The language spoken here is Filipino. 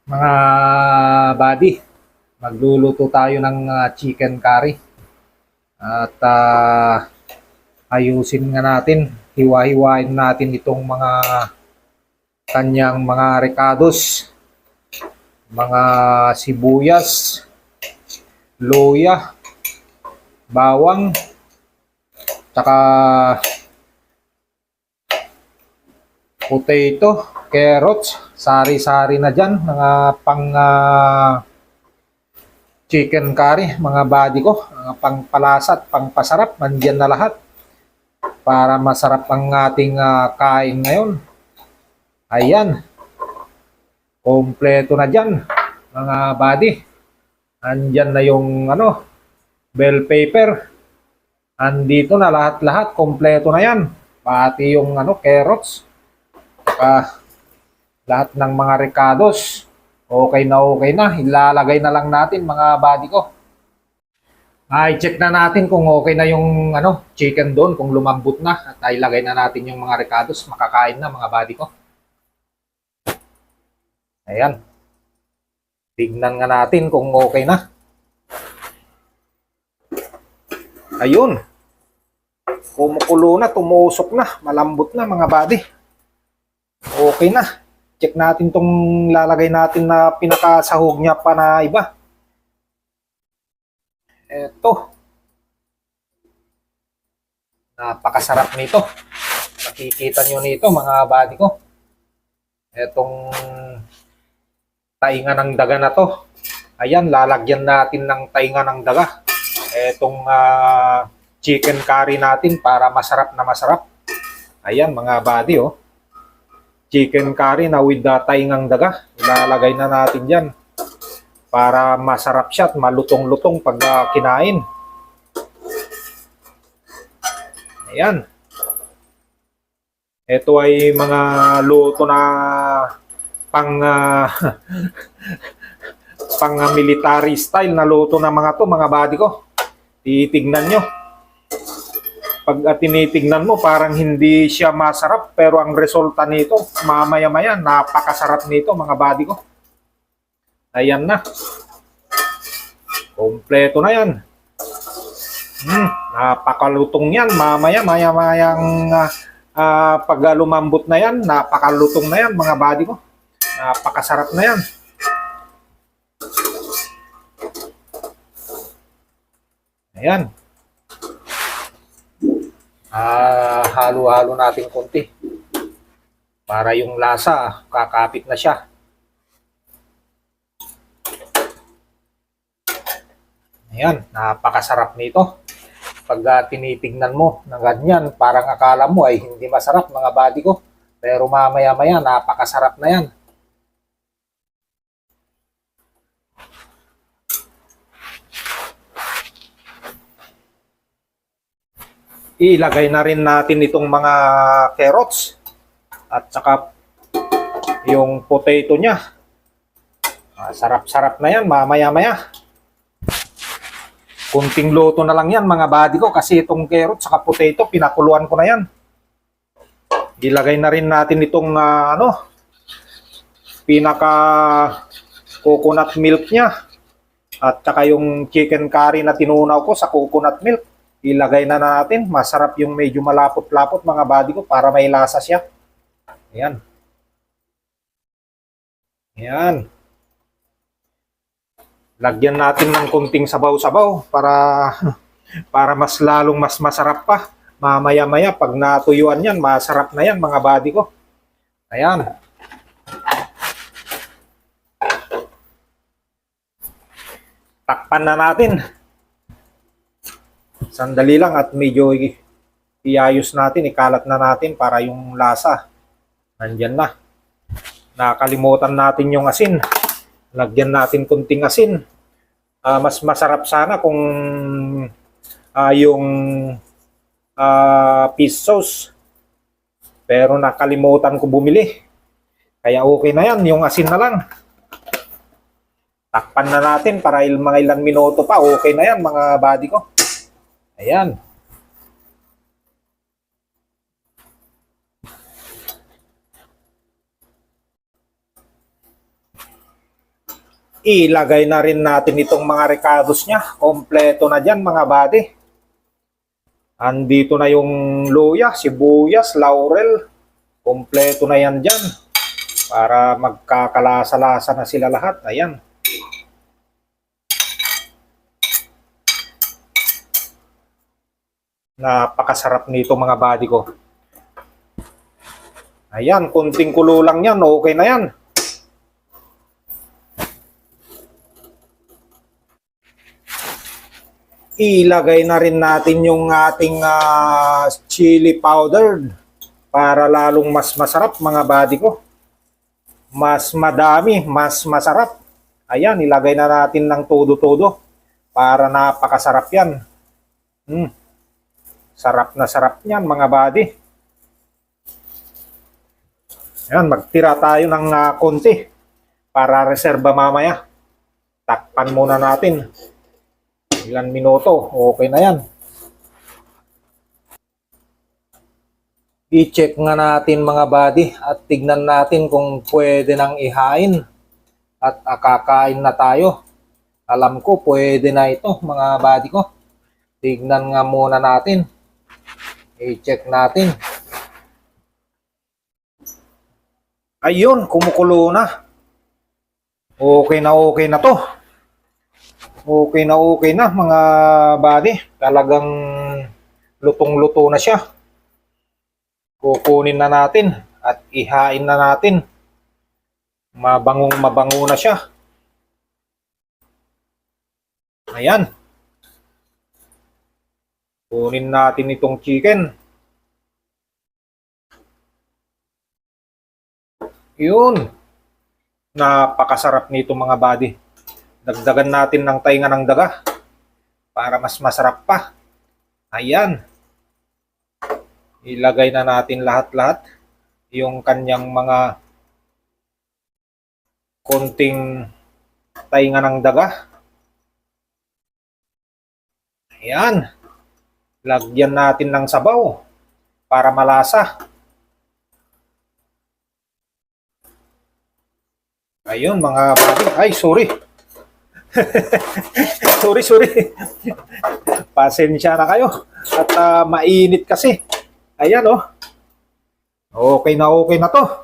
Mga buddy, magluluto tayo ng chicken curry. At ayusin nga natin, hiwa-hiwain natin itong mga kanyang mga recados, mga sibuyas, luya, bawang, tsaka potato, carrots, sari-sari na dyan, mga pang chicken curry, mga body ko, mga pangpalasa at pangpasarap, nandiyan na lahat para masarap ang ating kain ngayon. Ayan, kompleto na dyan, mga body. Andyan na yung bell pepper. Andito na lahat-lahat, kompleto na yan. Pati yung carrots, saka lahat ng mga recados. Okay na, ilalagay na lang natin mga body ko. I-check na natin kung okay na yung chicken doon, kung lumambot na, at ilagay na natin yung mga recados, makakain na mga body ko. Ayan. Tignan nga natin kung okay na. Ayun. Kumukulo na, tumusok na, malambot na mga body. Okay na. Check natin tong lalagay natin na pinakasahog niya pa na iba. Eto. Napakasarap nito. Nakikita nyo nito mga body ko. Etong tainga ng daga na to. Ayan, lalagyan natin ng tainga ng daga. Etong chicken curry natin para masarap na masarap. Ayan mga body oh. Chicken curry na with taingang daga. Ilalagay na natin dyan para masarap siya at malutong-lutong pag kinain. Ayan. Ito ay mga luto na pang pang military style na luto na mga to mga body ko. Titignan nyo. Pag tinitignan mo parang hindi siya masarap pero ang resulta nito mamaya-maya napakasarap nito mga body ko. Ayan na. Kompleto na yan. Napakalutong yan. Maya-mayang pag lumambot na yan, napakalutong na yan mga body ko. Napakasarap na yan. Ayan. Halo-halo natin konti. Para yung lasa, kakapit na siya. Ayan, napakasarap nito. Pag tinitignan mo ng ganyan, parang akala mo ay hindi masarap mga body ko. Pero mamaya-maya, napakasarap na yan. Ilagay na rin natin itong mga carrots at saka yung potato niya. Sarap-sarap na yan mamaya-maya. Kunting luto na lang yan mga body ko kasi itong carrots saka potato pinakuluan ko na yan. Ilagay na rin natin itong pinaka coconut milk niya at saka yung chicken curry na tinunaw ko sa coconut milk. Ilagay na natin. Masarap yung medyo malapot-lapot mga body ko para may lasa siya. Ayan. Ayan. Lagyan natin ng konting sabaw-sabaw para mas lalong mas masarap pa. Mamaya-maya pag natuyuan yan, masarap na yan mga body ko. Ayan. Takpan na natin. Sandali lang at medyo iayos natin, ikalat na natin para yung lasa nandyan na. Nakalimutan natin yung asin. Lagyan natin kunting asin. Mas masarap sana kung yung fish sauce. Pero nakalimutan ko bumili. Kaya okay na yan, yung asin na lang. Takpan na natin para mga ilang minuto pa. Okay na yan mga body ko. Ayan. Ilagay na rin natin itong mga recados niya. Kompleto na dyan mga buddy. Andito na yung luya, sibuyas, laurel. Kompleto na yan dyan. Para magkakalasa-lasa na sila lahat. Ayan. Napakasarap nito mga buddy ko. Ayan, kunting kulo lang yan. Okay na yan. Ilagay na rin natin yung ating chili powder para lalong mas masarap mga buddy ko. Mas madami, mas masarap. Ayan, ilagay na natin ng todo-todo para napakasarap yan. Sarap na sarap yan mga buddy. Ayan, magtira tayo ng konti para reserba mamaya. Takpan muna natin. Ilan minuto, okay na yan. I-check nga natin mga buddy at tignan natin kung pwede nang ihain at kakain na tayo. Alam ko pwede na ito mga buddy ko. Tignan nga muna natin. I-check natin. Ayun, kumukulo na. Okay na to. Okay na mga buddy. Talagang lutong-luto na siya. Kukunin na natin at ihain na natin. Mabango na siya. Ayan. Kunin natin itong chicken. Yun. Napakasarap nito mga buddy. Dagdagan natin ng tainga ng daga para mas masarap pa. Ayan. Ilagay na natin lahat-lahat yung kanyang mga konting tainga ng daga. Ayan. Lagyan natin ng sabaw para malasa. Ayun mga buddy. Ay, sorry. sorry. Pasensya na kayo. At mainit kasi. Ayan oh. Okay na to.